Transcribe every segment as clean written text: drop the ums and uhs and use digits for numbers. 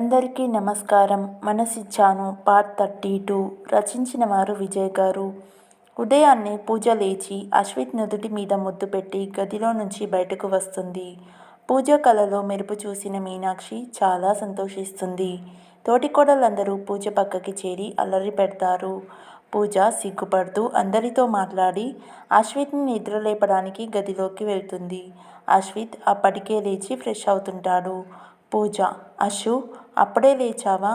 అందరికీ నమస్కారం. మనసిచ్చాను పార్ట్ 32 రచించిన వారు విజయ్ గారు. ఉదయాన్నే పూజ లేచి అశ్విత్ నుదుటి మీద ముద్దు పెట్టి గదిలో నుంచి బయటకు వస్తుంది. పూజ కళలో మెరుపు చూసిన మీనాక్షి చాలా సంతోషిస్తుంది. తోటికోడలందరూ పూజ పక్కకి చేరి అల్లరి పెడతారు. పూజ సిగ్గుపడుతూ అందరితో మాట్లాడి అశ్విత్ని నిద్రలేపడానికి గదిలోకి వెళ్తుంది. అశ్విత్ అప్పటికే లేచి ఫ్రెష్ అవుతుంటాడు. పూజ: అశు, అప్పుడే లేచావా?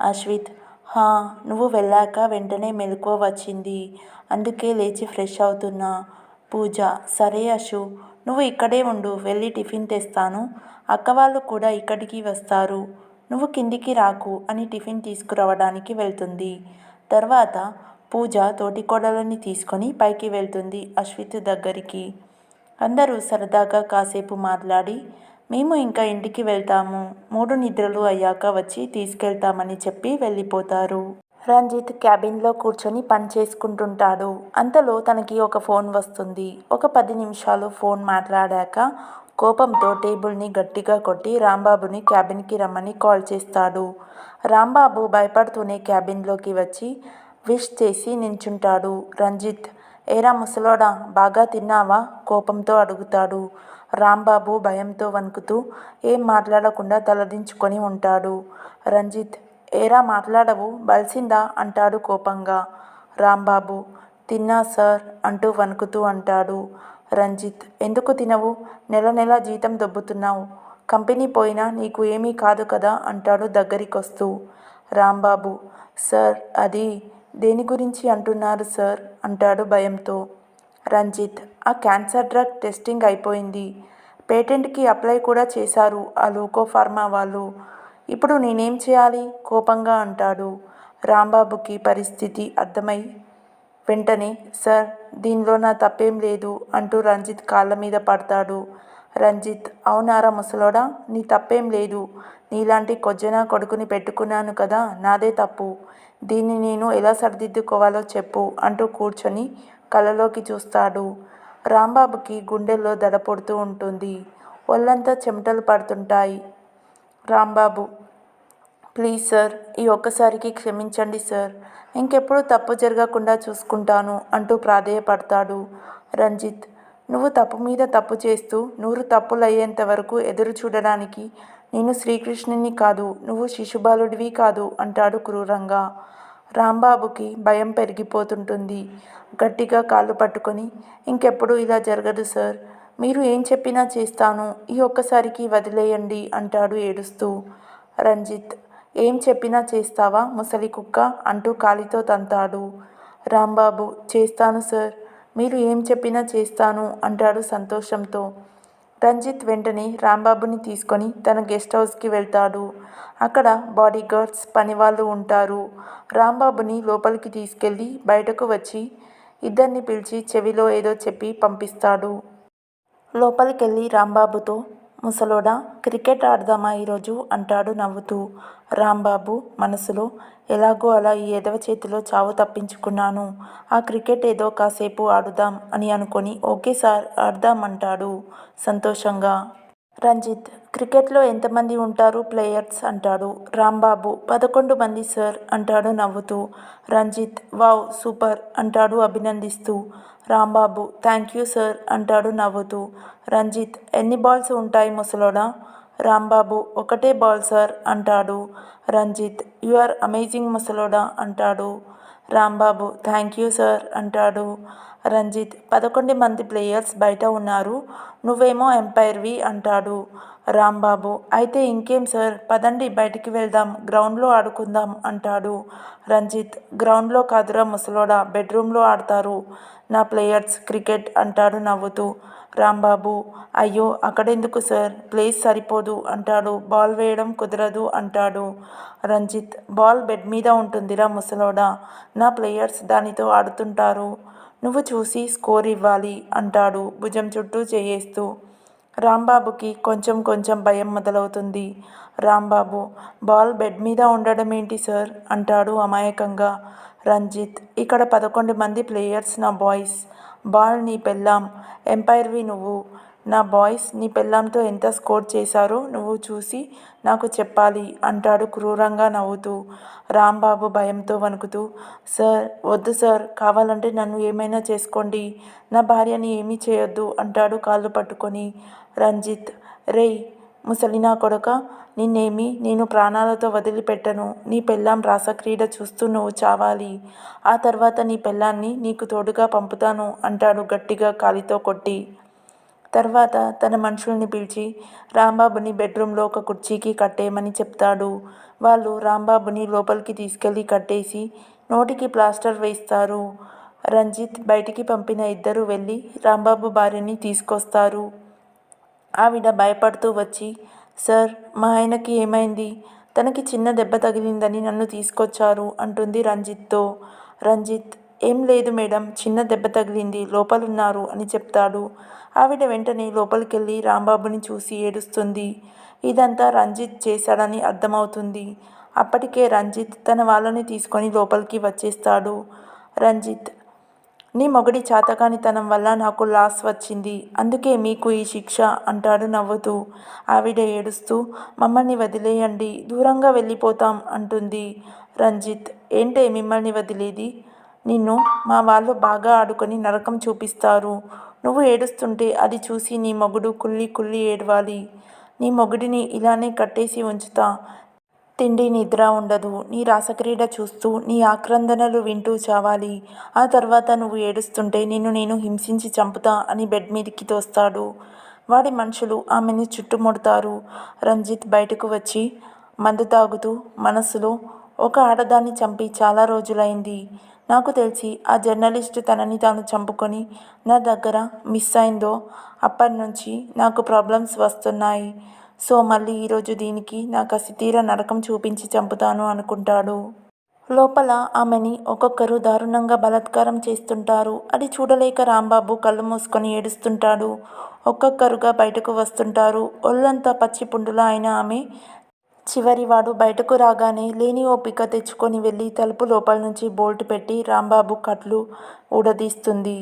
అశ్విత్: హా, నువ్వు వెళ్ళాక వెంటనే మెలకువ వచ్చింది, అందుకే లేచి ఫ్రెష్ అవుతున్నా. పూజ: సరే అశు, నువ్వు ఇక్కడే ఉండు, వెళ్ళి టిఫిన్ తెస్తాను. అక్క వాళ్ళు కూడా ఇక్కడికి వస్తారు, నువ్వు కిందికి రాకు అని టిఫిన్ తీసుకురావడానికి వెళ్తుంది. తర్వాత పూజ తోటికోడలని తీసుకొని పైకి వెళ్తుంది అశ్విత్ దగ్గరికి. అందరూ సరదాగా కాసేపు మాట్లాడి, మేము ఇంకా ఇంటికి వెళ్తాము, 3 నిద్రలు అయ్యాక వచ్చి తీసుకెళ్తామని చెప్పి వెళ్ళిపోతారు. రంజిత్ క్యాబిన్లో కూర్చొని పని చేసుకుంటుంటాడు. అంతలో తనకి ఒక ఫోన్ వస్తుంది. ఒక 10 నిమిషాలు ఫోన్ మాట్లాడాక కోపంతో టేబుల్ని గట్టిగా కొట్టి రాంబాబుని క్యాబిన్కి రమ్మని కాల్ చేస్తాడు. రాంబాబు భయపడుతూనే క్యాబిన్లోకి వచ్చి విష్ చేసి నించుంటాడు. రంజిత్: ఏరా ముసలోడా, బాగా తిన్నావా? కోపంతో అడుగుతాడు. రాంబాబు భయంతో వణుకుతూ ఏం మాట్లాడకుండా తలదించుకొని ఉంటాడు. రంజిత్: ఏరా మాట్లాడవు, బలిసిందా అంటాడు కోపంగా. రాంబాబు: తిన్నా సార్ అంటూ వణుకుతూ అంటాడు. రంజిత్: ఎందుకు తినవు? నెల నెల జీతం దొబ్బుతున్నావు, కంపెనీ పోయినా నీకు ఏమీ కాదు కదా అంటాడు దగ్గరికొస్తూ. రాంబాబు: సార్, అది దేని గురించి అంటున్నారు సార్ అంటాడు భయంతో. రంజిత్: ఆ క్యాన్సర్ డ్రగ్ టెస్టింగ్ అయిపోయింది, పేటెంట్కి అప్లై కూడా చేశారు ఆ లోకో ఫార్మా వాళ్ళు. ఇప్పుడు నేనేం చేయాలి కోపంగా అంటాడు. రాంబాబుకి పరిస్థితి అర్థమై వెంటనే సార్, దీనిలో నా తప్పేం లేదు అంటూ రంజిత్ కాళ్ళ మీద పడతాడు. రంజిత్: అవునారా ముసలోడా, నీ తప్పేం లేదు, నీలాంటి కొజ్జనా కొడుకుని పెట్టుకున్నాను కదా, నాదే తప్పు. దీన్ని నేను ఎలా సరిదిద్దుకోవాలో చెప్పు అంటూ కూర్చొని కళ్ళలోకి చూస్తాడు. రాంబాబుకి గుండెల్లో దడ పొడుతూ ఉంటుంది, ఒళ్ళంతా చెమటలు పడుతుంటాయి. రాంబాబు: ప్లీజ్ సార్, ఈ ఒక్కసారికి క్షమించండి సార్, ఇంకెప్పుడు తప్పు జరగకుండా చూసుకుంటాను అంటూ ప్రాధేయపడతాడు. రంజిత్: నువ్వు తప్పు మీద తప్పు చేస్తూ 100 తప్పులయ్యేంత వరకు ఎదురు చూడడానికి నేను శ్రీకృష్ణుని కాదు, నువ్వు శిశుబాలుడివి కాదు అంటాడు క్రూరంగా. రాంబాబుకి భయం పెరిగిపోతుంటుంది. గట్టిగా కాళ్ళు పట్టుకొని ఇంకెప్పుడు ఇలా జరగదు సార్, మీరు ఏం చెప్పినా చేస్తాను, ఈ ఒక్కసారికి వదిలేయండి అంటాడు ఏడుస్తూ. రంజిత్: ఏం చెప్పినా చేస్తావా ముసలి కుక్క అంటూ కాలితో తంతాడు. రాంబాబు: చేస్తాను సార్, మీరు ఏం చెప్పినా చేస్తాను అంటాడు సంతోషంతో. రంజిత్ వెంటనే రాంబాబుని తీసుకొని తన గెస్ట్ హౌస్కి వెళ్తాడు. అక్కడ బాడీగార్డ్స్, పనివాళ్ళు ఉంటారు. రాంబాబుని లోపలికి తీసుకెళ్ళి బయటకు వచ్చి ఇద్దరిని పిలిచి చెవిలో ఏదో చెప్పి పంపిస్తాడు. లోపలికెళ్ళి రాంబాబుతో, ముసలోడా, క్రికెట్ ఆడదామా ఈరోజు అంటాడు నవ్వుతూ. రాంబాబు మనసులో, ఎలాగో అలా ఈ ఎదవ చేతిలో చావు తప్పించుకున్నాను, ఆ క్రికెట్ ఏదో కాసేపు ఆడుదాం అని అనుకొని ఓకే సార్ ఆడదాం అంటాడు సంతోషంగా. రంజిత్: క్రికెట్లో ఎంతమంది ఉంటారు ప్లేయర్స్ అంటాడు. రాంబాబు: 11 మంది సార్ అంటాడు నవ్వుతూ. రంజిత్: వావ్, సూపర్ అంటాడు అభినందిస్తూ. రాంబాబు: థ్యాంక్ యూ సార్ అంటాడు నవ్వుతూ. రంజిత్: ఎన్ని బాల్స్ ఉంటాయి ముసలోడా? రాంబాబు: ఒకటే బాల్ సార్ అంటాడు. రంజిత్: యు ఆర్ అమేజింగ్ ముసలోడా అంటాడు. రాంబాబు: థ్యాంక్ యూ సార్ అంటాడు. రంజిత్: 11 మంది ప్లేయర్స్ బయట ఉన్నారు, నువ్వేమో ఎంపైర్వి అంటాడు. రాంబాబు: అయితే ఇంకేం సార్, పదండి బయటికి వెళ్దాం, గ్రౌండ్లో ఆడుకుందాం అంటాడు. రంజిత్: గ్రౌండ్లో కాదురా ముసలోడా, బెడ్రూమ్లో ఆడతారు నా ప్లేయర్స్ క్రికెట్ అంటాడు నవ్వుతూ. రాంబాబు: అయ్యో, అక్కడెందుకు సార్, ప్లేస్ సరిపోదు అంటాడు. బాల్ వేయడం కుదరదు అంటాడు. రంజిత్: బాల్ బెడ్ మీద ఉంటుందిరా ముసలోడా, నా ప్లేయర్స్ దానితో ఆడుతుంటారు, నువ్వు చూసి స్కోర్ ఇవ్వాలి అంటాడు భుజం చుట్టూ చేయేస్తూ. రాంబాబుకి కొంచెం కొంచెం భయం మొదలవుతుంది. రాంబాబు: బాల్ బెడ్ మీద ఉండడం ఏంటి సార్ అంటాడు అమాయకంగా. రంజిత్: ఇక్కడ 11 మంది ప్లేయర్స్ నా బాయ్స్, బాల్ నీ పెళ్ళాం, ఎంపైర్వి నువ్వు, నా బాయ్స్ నీ పెళ్ళాంతో ఎంత స్కోర్ చేశారో నువ్వు చూసి నాకు చెప్పాలి అంటాడు క్రూరంగా నవ్వుతూ. రాంబాబు భయంతో వణుకుతూ, సార్ వద్దు సార్, కావాలంటే నన్ను ఏమైనా చేసుకోండి, నా భార్యని ఏమీ చేయొద్దు అంటాడు కాళ్ళు పట్టుకొని. రంజిత్, రేయ్ ముసలినా కొడక, నిన్నేమి నేను ప్రాణాలతో వదిలిపెట్టను. నీ పెళ్ళాం రాసక్రీడ చూస్తూ నువ్వు చావాలి. ఆ తర్వాత నీ పెళ్ళాన్ని నీకు తోడుగా పంపుతాను అంటాడు గట్టిగా కాలితో కొట్టి. తర్వాత తన మనుషుల్ని పిలిచి రాంబాబుని బెడ్రూమ్లో ఒక కుర్చీకి కట్టేయమని చెప్తాడు. వాళ్ళు రాంబాబుని లోపలికి తీసుకెళ్ళి కట్టేసి నోటికి ప్లాస్టర్ వేస్తారు. రంజిత్ బయటికి పంపిన ఇద్దరు వెళ్ళి రాంబాబు భార్యని తీసుకొస్తారు. ఆవిడ భయపడుతూ వచ్చి, సార్ మా ఆయనకి ఏమైంది? తనకి చిన్న దెబ్బ తగిలిందని నన్ను తీసుకొచ్చారు అంటుంది రంజిత్తో. రంజిత్, ఏం లేదు మేడం, చిన్న దెబ్బ తగిలింది, లోపలున్నారు అని చెప్తాడు. ఆవిడ వెంటనే లోపలికెళ్ళి రాంబాబుని చూసి ఏడుస్తుంది. ఇదంతా రంజిత్ చేశాడని అర్థమవుతుంది. అప్పటికే రంజిత్ తన వాళ్ళని తీసుకొని లోపలికి వచ్చేస్తాడు. రంజిత్, నీ మొగుడి చాతకానితనం వల్ల నాకు లాస్ వచ్చింది, అందుకే మీకు ఈ శిక్ష అంటాడు నవ్వుతూ. ఆవిడ ఏడుస్తూ, మమ్మల్ని వదిలేయండి, దూరంగా వెళ్ళిపోతాం అంటుంది. రంజిత్, ఏంటే మిమ్మల్ని వదిలేది? నిన్ను మా వాళ్ళు బాగా ఆడుకొని నరకం చూపిస్తారు. నువ్వు ఏడుస్తుంటే అది చూసి నీ మొగుడు కుళ్ళి కుళ్ళి ఏడవాలి. నీ మొగుడిని ఇలానే కట్టేసి ఉంచుతా. తిండి నిద్ర ఉండదు. నీ రాసక్రీడ చూస్తూ నీ ఆక్రందనలు వింటూ చావాలి. ఆ తర్వాత నువ్వు ఏడుస్తుంటే నిన్ను నేను హింసించి చంపుతా అని బెడ్ మీదకి తోస్తాడు. వాడి మనుషులు ఆమెను చుట్టుముడతారు. రంజిత్ బయటకు వచ్చి మందు తాగుతూ మనసులో, ఒక ఆడదాన్ని చంపి చాలా రోజులైంది. నాకు తెలిసి ఆ జర్నలిస్టు తనని తాను చంపుకొని నా దగ్గర మిస్ అయిందో అప్పటినుంచి నాకు ప్రాబ్లమ్స్ వస్తున్నాయి. సో మళ్ళీ ఈరోజు దీనికి నా కసితీర నరకం చూపించి చంపుతాను అనుకుంటాడు. లోపల ఆమెని ఒక్కొక్కరు దారుణంగా బలాత్కారం చేస్తుంటారు. అది చూడలేక రాంబాబు కళ్ళు మూసుకొని ఏడుస్తుంటాడు. ఒక్కొక్కరుగా బయటకు వస్తుంటారు. ఒళ్ళంతా పచ్చి పుండులా అయిన ఆమె చివరివాడు బయటకు రాగానే లేని ఓపిక తెచ్చుకొని వెళ్ళి తలుపు లోపల నుంచి బోల్ట్ పెట్టి రాంబాబు కట్లు ఊడదీస్తుంది.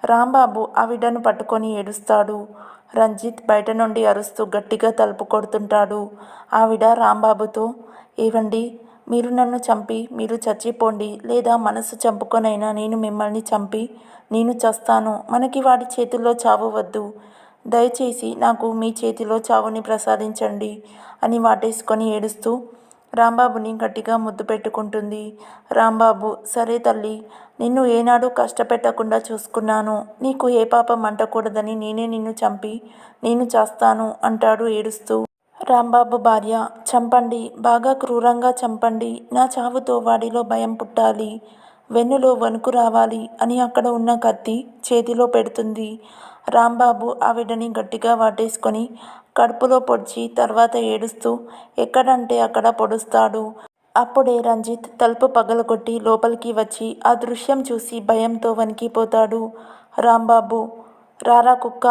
రాంబాబు ఆవిడను పట్టుకొని ఏడుస్తాడు. రంజిత్ బయట నుండి అరుస్తూ గట్టిగా తలుపు కొడుతుంటాడు. ఆవిడ రాంబాబుతో, ఏవండి, మీరు నన్ను చంపి మీరు చచ్చిపోండి, లేదా మనసు చంపుకొనైనా నేను మిమ్మల్ని చంపి నేను చస్తాను. మనకి వాడి చేతుల్లో చావు వద్దు. దయచేసి నాకు మీ చేతిలో చావుని ప్రసాదించండి అని వాటేసుకొని ఏడుస్తూ రాంబాబుని గట్టిగా ముద్దు పెట్టుకుంటుంది. రాంబాబు, సరే తల్లి, నిన్ను ఏనాడు కష్టపెట్టకుండా చూసుకున్నాను. నీకు ఏ పాపం అంటకూడదని నేనే నిన్ను చంపి నేను చేస్తాను అంటాడు ఏడుస్తూ. రాంబాబు భార్య, చంపండి, బాగా క్రూరంగా చంపండి, నా చావుతో వాడిలో భయం పుట్టాలి, వెన్నులో వణుకు రావాలి అని అక్కడ ఉన్న కత్తి చేతిలో పెడుతుంది. రాంబాబు ఆవిడని గట్టిగా వాటేసుకొని కడుపులో పొడిచి తర్వాత ఏడుస్తూ ఎక్కడంటే అక్కడ పొడుస్తాడు. అప్పుడే రంజిత్ తలుపు పగలగొట్టి లోపలికి వచ్చి ఆ దృశ్యం చూసి భయంతో వణికిపోతాడు. రాంబాబు, రారా కుక్క,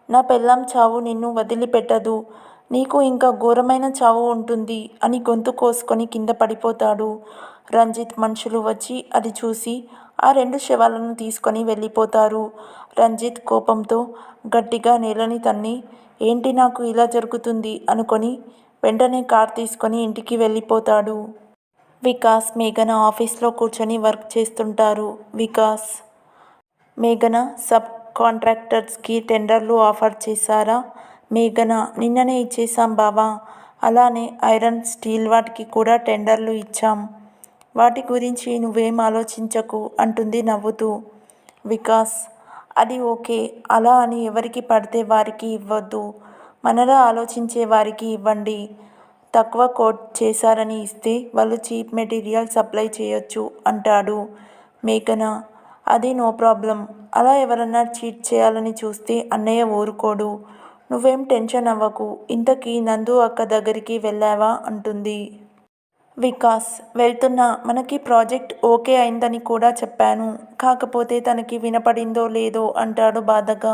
నా పెళ్ళాం చావు నిన్ను వదిలిపెట్టదు, నీకు ఇంకా ఘోరమైన చావు ఉంటుంది అని గొంతు కోసుకొని కింద పడిపోతాడు. రంజిత్ మనుషులు వచ్చి అది చూసి ఆ 2 శవాలను తీసుకొని వెళ్ళిపోతారు. రంజిత్ కోపంతో గట్టిగా నేలని తన్ని, ఏంటి నాకు ఇలా జరుగుతుంది అనుకొని వెంటనే కార్ తీసుకొని ఇంటికి వెళ్ళిపోతాడు. వికాస్, మేఘన ఆఫీస్లో కూర్చొని వర్క్ చేస్తుంటారు. వికాస్, మేఘన, సబ్ కాంట్రాక్టర్స్కి టెండర్లు ఆఫర్ చేశారా? మేఘన, నిన్ననే ఇచ్చేసాం బావా. అలానే ఐరన్, స్టీల్ వాటికి కూడా టెండర్లు ఇచ్చాం. వాటి గురించి నువ్వేం ఆలోచించకు అంటుంది నవ్వుతూ. వికాస్, అది ఓకే, అలా అని ఎవరికి పడితే వారికి ఇవ్వద్దు, మనలా ఆలోచించే వారికి ఇవ్వండి. తక్కువ కోట్ చేశారని ఇస్తే వాళ్ళు చీప్ మెటీరియల్ సప్లై చేయొచ్చు అంటాడు. మేఘన, అది నో ప్రాబ్లం, అలా ఎవరన్నా చీట్ చేయాలని చూస్తే అన్నయ్య ఊరుకోడు, నువ్వేం టెన్షన్ అవ్వకు. ఇంతకీ నందు అక్క దగ్గరికి వెళ్ళావా అంటుంది. వికాస్, వెళ్తున్నా, మనకి ప్రాజెక్ట్ ఓకే అయిందని కూడా చెప్పాను, కాకపోతే తనకి వినపడిందో లేదో అంటాడు బాధగా.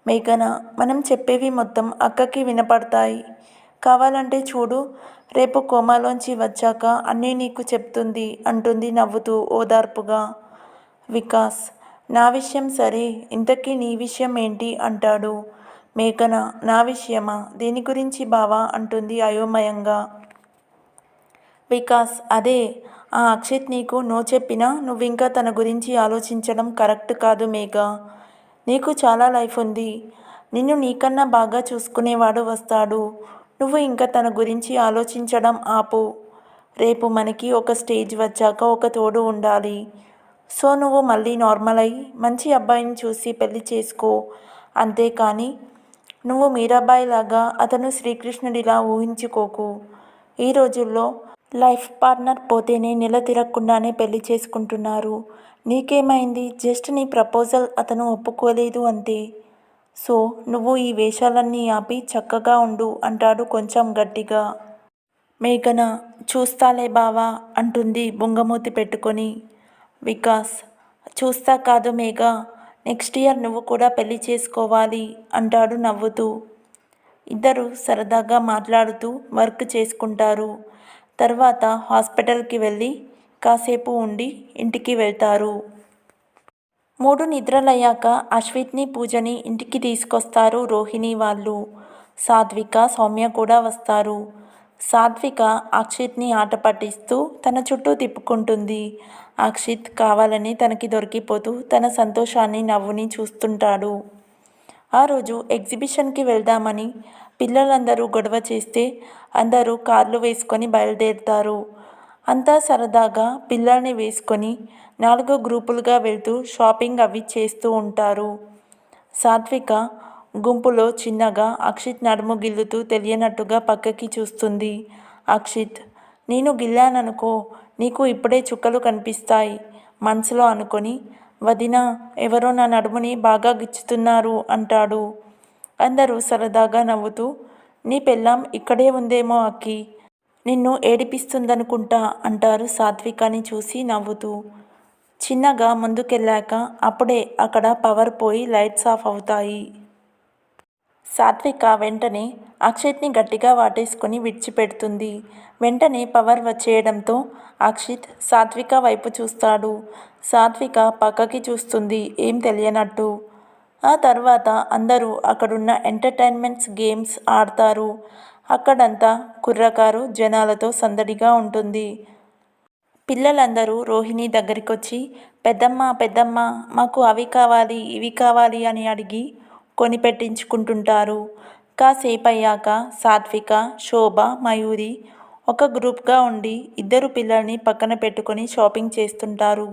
మేఘన, మనం చెప్పేవి మొత్తం అక్కకి వినపడతాయి, కావాలంటే చూడు, రేపు కోమాలోంచి వచ్చాక అన్నీ నీకు చెప్తుంది అంటుంది నవ్వుతూ ఓదార్పుగా. వికాస్, నా విషయం సరే, ఇంతకీ నీ విషయం ఏంటి అంటాడు. మేఘన: నా విషయమా? దేని గురించి బావా అంటుంది అయోమయంగా. వికాస్: అదే, ఆ అక్షిత్ నీకు నో చెప్పినా నువ్వింకా తన గురించి ఆలోచించడం కరెక్ట్ కాదు మేఘా. నీకు చాలా లైఫ్ ఉంది. నిన్ను నీకన్నా బాగా చూసుకునేవాడు వస్తాడు. నువ్వు ఇంకా తన గురించి ఆలోచించడం ఆపు. రేపు మనకి ఒక స్టేజ్ వచ్చాక ఒక తోడు ఉండాలి. సో నువ్వు మళ్ళీ నార్మల్ అయి మంచి అబ్బాయిని చూసి పెళ్లి చేసుకో. అంతేకాని నువ్వు మీరాబాయిలాగా అతను శ్రీకృష్ణుడిలా ఊహించుకోకు. ఈ రోజుల్లో లైఫ్ పార్ట్నర్ పోతేనే నెల తిరగకుండానే పెళ్లి చేసుకుంటున్నారు. నీకేమైంది? జస్ట్ నీ ప్రపోజల్ అతను ఒప్పుకోలేదు అంతే. సో నువ్వు ఈ వేషాలన్నీ ఆపి చక్కగా ఉండు అంటాడు కొంచెం గట్టిగా. మేఘన: చూస్తాలే బావా అంటుంది బుంగమూతి పెట్టుకొని. వికాస్: చూస్తా కాదు మేఘా, నెక్స్ట్ ఇయర్ నువ్వు కూడా పెళ్లి చేసుకోవాలి అంటాడు నవ్వుతూ. ఇద్దరు సరదాగా మాట్లాడుతూ వర్క్ చేసుకుంటారు. తర్వాత హాస్పిటల్కి వెళ్ళి కాసేపు ఉండి ఇంటికి వెళ్తారు. 3 నిద్రలయ్యాక అశ్విత్ని పూజని ఇంటికి తీసుకొస్తారు రోహిణి వాళ్ళు. సాత్విక సౌమ్య కూడా వస్తారు. సాత్విక అక్షిత్ని ఆట పట్టిస్తూ తన చుట్టూ తిప్పుకుంటుంది. అక్షిత్ కావాలని తనకి దొరికిపోతూ తన సంతోషాన్ని నవ్వుని చూస్తుంటాడు. ఆ రోజు ఎగ్జిబిషన్కి వెళ్దామని పిల్లలందరూ గొడవ చేస్తే అందరూ కార్లు వేసుకొని బయలుదేరుతారు. అంతా సరదాగా పిల్లల్ని వేసుకొని 4 గ్రూపులుగా వెళ్తూ షాపింగ్ అవి చేస్తూ ఉంటారు. సాత్విక గుంపులో చిన్నగా అక్షిత్ నడుము గిల్లుతూ తెలియనట్టుగా పక్కకి చూస్తుంది. అక్షిత్: నేను గిల్లాననుకో, నీకు ఇప్పుడే చుక్కలు కనిపిస్తాయి మనసులో అనుకొని, వదినా ఎవరో నా నడుముని బాగా గిచ్చుతున్నారు అంటాడు. అందరూ సరదాగా నవ్వుతూ, నీ పెళ్ళాం ఇక్కడే ఉందేమో అక్కి, నిన్ను ఏడిపిస్తుందనుకుంటా అంటారు సాత్వికని చూసి నవ్వుతూ. చిన్నగా ముందుకెళ్ళాక అప్పుడే అక్కడ పవర్ పోయి లైట్స్ ఆఫ్ అవుతాయి. సాత్విక వెంటనే అక్షిత్ని గట్టిగా వాటేసుకొని విడిచిపెడుతుంది. వెంటనే పవర్ వచ్చేయడంతో అక్షిత్ సాత్విక వైపు చూస్తాడు. సాత్విక పక్కకి చూస్తుంది ఏం తెలియనట్టు. ఆ తర్వాత అందరూ అక్కడున్న ఎంటర్టైన్మెంట్స్ గేమ్స్ ఆడతారు. అక్కడంతా కుర్రకారు జనాలతో సందడిగా ఉంటుంది. పిల్లలందరూ రోహిణి దగ్గరికొచ్చి, పెద్దమ్మ పెద్దమ్మ మాకు అవి కావాలి ఇవి కావాలి అని అడిగి కొనిపెట్టించుకుంటుంటారు. కాసేపయ్యాక సాత్విక, శోభ, మయూరి ఒక గ్రూప్గా ఉండి ఇద్దరు పిల్లల్ని పక్కన పెట్టుకొని షాపింగ్ చేస్తుంటారు.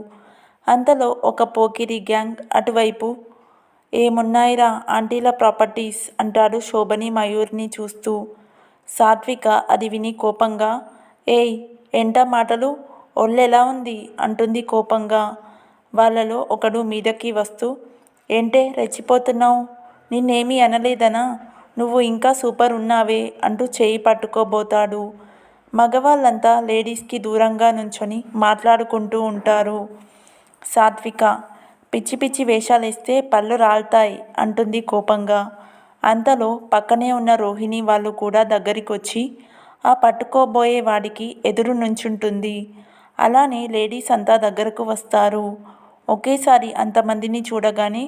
అంతలో ఒక పోకిరి గ్యాంగ్ అటువైపు, ఏమున్నాయిరా ఆంటీల ప్రాపర్టీస్ అంటాడు శోభని మయూర్ని చూస్తూ. సాత్విక అది విని కోపంగా, ఏయ్ ఏంటా మాటలు, ఒళ్ళెలా ఉంది అంటుంది కోపంగా. వాళ్ళలో ఒకడు మీదకి వస్తూ, ఏంటే రెచ్చిపోతున్నావు, నిన్నేమీ అనలేదనా, నువ్వు ఇంకా సూపర్ ఉన్నావే అంటూ చేయి పట్టుకోబోతాడు. మగవాళ్ళంతా లేడీస్కి దూరంగా నుంచొని మాట్లాడుకుంటూ ఉంటారు. సాత్విక: పిచ్చి పిచ్చి వేషాలేస్తే పళ్ళు రాల్తాయి అంటుంది కోపంగా. అంతలో పక్కనే ఉన్న రోహిణి వాళ్ళు కూడా దగ్గరికొచ్చి ఆ పట్టుకోబోయే వాడికి ఎదురు నుంచుంటుంది. అలానే లేడీస్ అంతా దగ్గరకు వస్తారు. ఒకేసారి అంతమందిని చూడగానే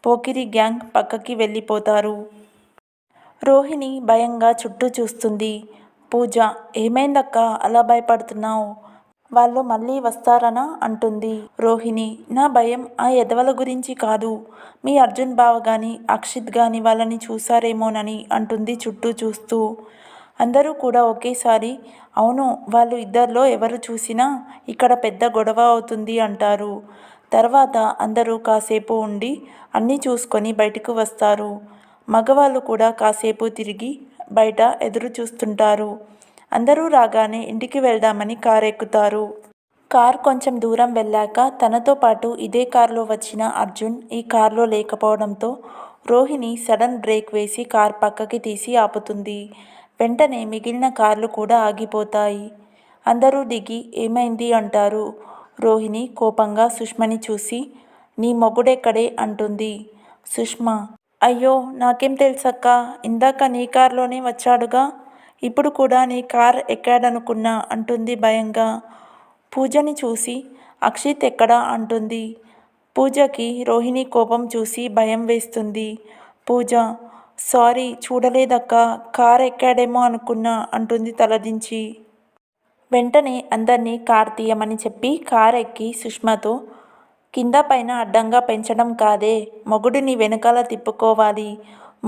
పోకిరి గ్యాంగ్ పక్కకి వెళ్ళిపోతారు. రోహిణి భయంగా చుట్టూ చూస్తుంది. పూజ: ఏమైందక్కా అలా భయపడుతున్నావు, వాళ్ళు మళ్ళీ వస్తారనా అంటుంది. రోహిణి: నా భయం ఆ ఎదవల గురించి కాదు, మీ అర్జున్ బావ గాని అక్షిత్ గాని వాళ్ళని చూసారేమోనని అంటుంది చుట్టూ చూస్తూ. అందరూ కూడా ఒకేసారి అవును, వాళ్ళు ఇద్దరిలో ఎవరు చూసినా ఇక్కడ పెద్ద గొడవ అవుతుంది అంటారు. తర్వాత అందరూ కాసేపు ఉండి అన్నీ చూసుకొని బయటకు వస్తారు. మగవాళ్ళు కూడా కాసేపు తిరిగి బయట ఎదురు చూస్తుంటారు. అందరూ రాగానే ఇంటికి వెళ్దామని కారు ఎక్కుతారు. కార్ కొంచెం దూరం వెళ్ళాక తనతో పాటు ఇదే కారులో వచ్చిన అర్జున్ ఈ కారులో లేకపోవడంతో రోహిణి సడన్ బ్రేక్ వేసి కార్ పక్కకి తీసి ఆపుతుంది. వెంటనే మిగిలిన కార్లు కూడా ఆగిపోతాయి. అందరూ దిగి ఏమైంది అంటారు. రోహిణి కోపంగా సుష్మని చూసి, నీ మొగుడెక్కడే అంటుంది. సుష్మ: అయ్యో నాకేం తెలుసక్కా, ఇందాక నీ కారులోనే వచ్చాడుగా, ఇప్పుడు కూడా నీ కార్ ఎక్కాడనుకున్నా అంటుంది భయంగా. పూజని చూసి అక్షిత్ ఎక్కడా అంటుంది. పూజకి రోహిణి కోపం చూసి భయం వేస్తుంది. పూజ: సారీ చూడలేదక్కా, కార్ ఎక్కాడేమో అనుకున్నా అంటుంది తలదించి. వెంటనే అందర్నీ కార్ తీయమని చెప్పి కార్ ఎక్కి సుష్మతో, కింద పైన అడ్డంగా పెంచడం కాదే, మొగుడిని వెనకాల తిప్పుకోవాలి.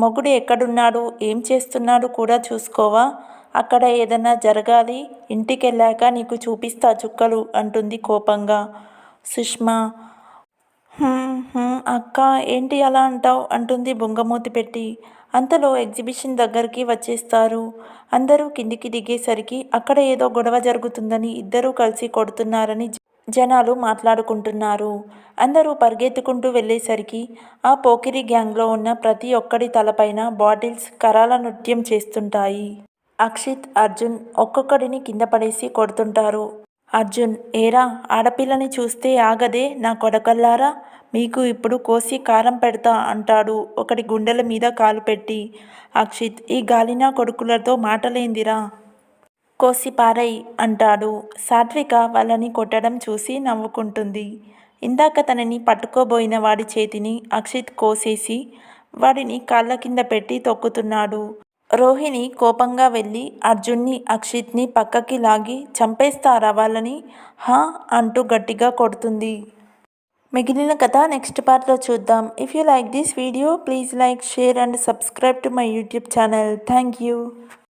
మొగుడు ఎక్కడున్నాడు, ఏం చేస్తున్నాడు కూడా చూసుకోవా? అక్కడ ఏదన్నా జరగాలి, ఇంటికెళ్ళాక నీకు చూపిస్తా చుక్కలు అంటుంది కోపంగా. సుష్మ అక్కా ఏంటి అలా అంటావ్ అంటుంది బుంగమూతి పెట్టి. అంతలో ఎగ్జిబిషన్ దగ్గరికి వచ్చేస్తారు. అందరూ కిందికి దిగేసరికి అక్కడ ఏదో గొడవ జరుగుతుందని, ఇద్దరూ కలిసి కొడుతున్నారని జనాలు మాట్లాడుకుంటున్నారు. అందరూ పరిగెత్తుకుంటూ వెళ్ళేసరికి ఆ పోకిరి గ్యాంగ్లో ఉన్న ప్రతి ఒక్కడి తలపైన బాటిల్స్ కరాల నృత్యం చేస్తుంటాయి. అక్షిత్, అర్జున్ ఒక్కొక్కడిని కింద పడేసి కొడుతుంటారు. అర్జున్, ఏరా ఆడపిల్లని చూస్తే ఆగదే నా కొడకల్లారా, మీకు ఇప్పుడు కోసి కారం పెడతా అంటాడు ఒకడి గుండెల మీద కాలు పెట్టి. అక్షిత్, ఈ గాలినా కొడుకులతో మాటలేందిరా, కోసి పారేయ్ అంటాడు. సాత్విక వాళ్ళని కొట్టడం చూసి నవ్వుకుంటుంది. ఇందాక తనని పట్టుకోబోయిన వాడి చేతిని అక్షిత్ కోసేసి వాడిని కాళ్ళ కింద పెట్టి తొక్కుతున్నాడు. రోహిణి కోపంగా వెళ్ళి అర్జున్ని, అక్షిత్ని పక్కకి లాగి, చంపేస్తారా వాళ్ళని, హా అంటూ గట్టిగా కొడుతుంది. మిగిలిన కథ నెక్స్ట్ పార్ట్లో చూద్దాం. If you like this video please like, share and subscribe to my YouTube channel. Thank you.